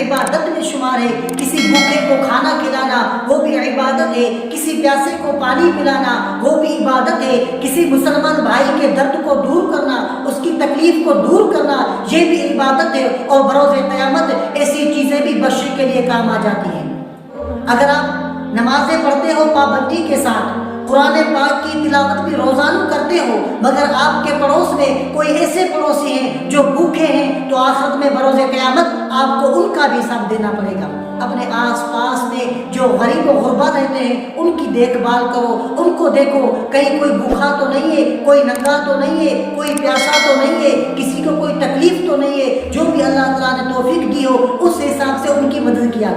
عبادت میں شمار ہے۔ کسی بھوکے کو کھانا کھلانا وہ بھی عبادت ہے، کسی پیاسے کو پانی پلانا وہ بھی عبادت ہے، کسی مسلمان بھائی کے درد کو دور کرنا، اس کی تکلیف کو دور کرنا یہ بھی عبادت ہے۔ اور بروز قیامت ایسی چیزیں بھی بخشش کے لیے کام آ جاتی ہیں۔ اگر آپ نمازیں پڑھتے ہو پابندی کے ساتھ، قرآن پاک کی تلاوت بھی روزانہ کرتے ہو، مگر آپ کے پڑوس میں کوئی ایسے پڑوسی ہیں جو بھوکے ہیں، تو آخرت میں بروز قیامت آپ کو ان کا بھی حساب دینا پڑے گا۔ اپنے آس پاس میں جو غریب و غربا رہتے ہیں ان کی دیکھ بھال کرو، ان کو دیکھو کہیں کوئی بھوکا تو نہیں ہے، کوئی ننگا تو نہیں ہے، کوئی پیاسا تو نہیں ہے، کسی کو کوئی تکلیف تو نہیں ہے۔ جو بھی اللہ تعالیٰ نے توفیق دی ہو اس حساب سے ان کی مدد کیا۔